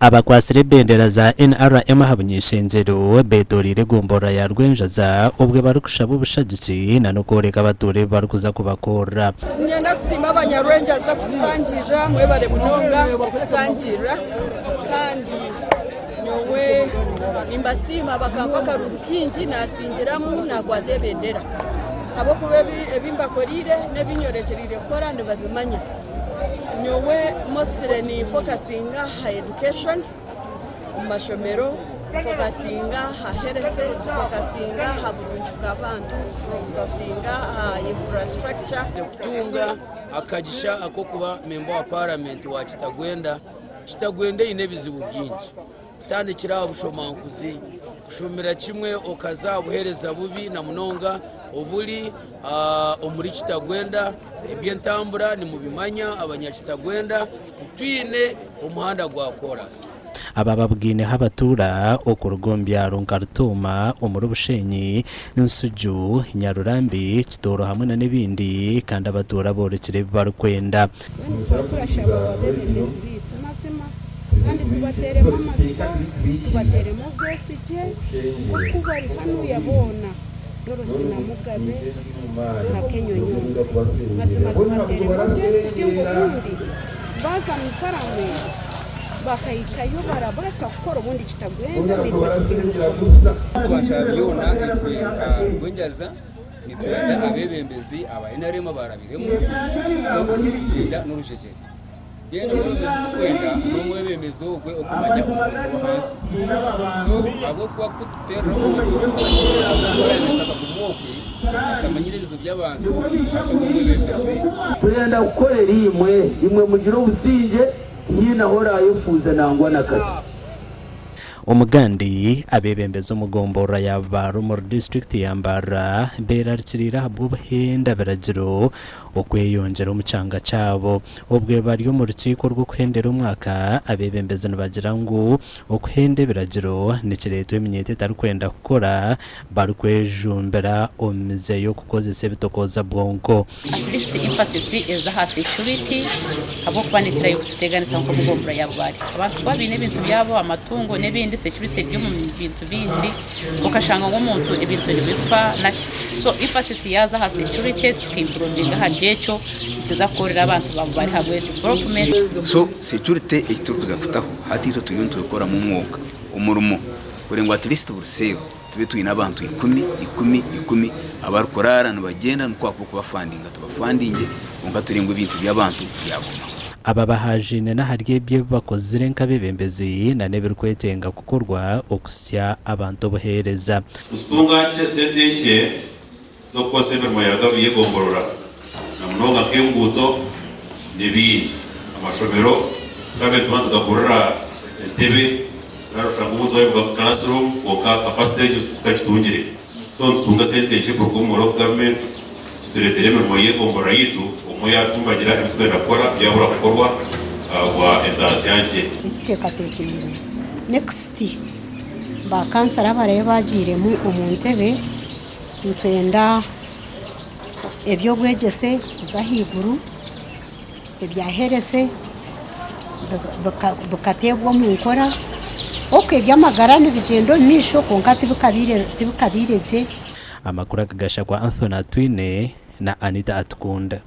abakwasire bendera za NRM habunyishengero betorire gumbora ya rwenjaza ubwe barukushaba ubushagiki na nukoreka abature barukuza kubakora ngenda kusima abanyarwenjaza kustangira mwebare munonga okustangira kandi nyowe nimbasima bakampa karuru kingi nasingiramu nakwate bendera abo kubebi ebimbakorire nebinyorekerire kora ndibabimanya nyowe mostly ni focusinga ha education mashomero focusinga ha herese focusinga ha burungi bw'abantu focusinga ha infrastructure kutunga akagisha ako kuba member wa parliament wa kitagwenda ine bizibu byinshi tandikira ubushomankuzi kushumira kimwe okaza buhereza bubi na munonga obuli omuri kitagwenda ebyentambura ni mubimanya abanyakitagwenda tutwine umuhanda gwa chorus abababwine habatura okurugombya runkartuma umuru bushenyi insuju nyarurambi kitoro hamwe na nebindi kandi abatura borekire barukwenda turashaba ababemezi bitumazima kandi tubateremo amasiko tubateremo bwesije kuko bari hano yabona Dorose na Mugabe na Kenyonyonzi mazima tubateremo bwesije ubundi baza mukarame bakayikayo barabasa gukora ubundi kitagwenda nitwe tukimusoma bashabiyona itweka rwenjaza nitwenda abebembezi abainarema barabiremo so tutinda n'urujejeri deno kwenda n'umwebemezi ogwe okumanya umuntu hasi so abo kwa kutero umuntu azakora kumokwe atamanyire bizo by'abantu atogumwebemezi turenda gukorera imwe mugiro ubusinje yina hora yofuza nangwa nakati umugandi abebembeza umugombora ya Barumor district yambara berarikirira bw'ubuhenda baragiro okweyongera umucanga cyabo ubwe bari mu rukiko rwo kwendera umwaka abebembeza nabagira ngo okwende biragiro nikireto iminyete tarukwenda gukora barukwejumbera omize yo kukozesa bitokoza bwonko at least emphasis is the security abo kwanikira yo kuteganisa nko mugombora yabo bari abantu babine ibintu byabo amatungo nebindi security byo mu bintu bindi ukashanga nk'umuntu ibintu bifa na so emphasis yaza ha security tukimproving hajecho tuzakorera abantu bari hamwe development so security itukuza kutaho hatito tuyuntu gukora mu mwuga umurumo urengwa at least buruseo tube tuyina abantu 10 abarukorarana bagenda n'kwako kubafandinga tubafandinge unga turengwa ibintu by'abantu byagoma aba bahajine na harye bye bakozire nkabebembezi na neberkwetenga gukorwa okusya abantu bohereza usitunganye sendeke zo kwasema muyaga biyegomborora na mnoga k'imbuto n'ibindi amashomero kabe tubantu gakorera tebe narusha gubudo bwa classroom oka capacity tukakitungire so tutunga sendeke ku rw'umuro government tuteretere mu yegomborora yitu umuyacu mbagira ibitwenda kora byabura gukorwa wa edasiyaje itekatekeye next ba kansara bare bagire mu umuntebe twenda ebyo bwegese zahiguru ebyaherese bakatebwa mu nkora okay byamagara n'ibigendo nisho konkati bukabireze amakuru akagasha kwa Anthony Twine na Anita Atkunda.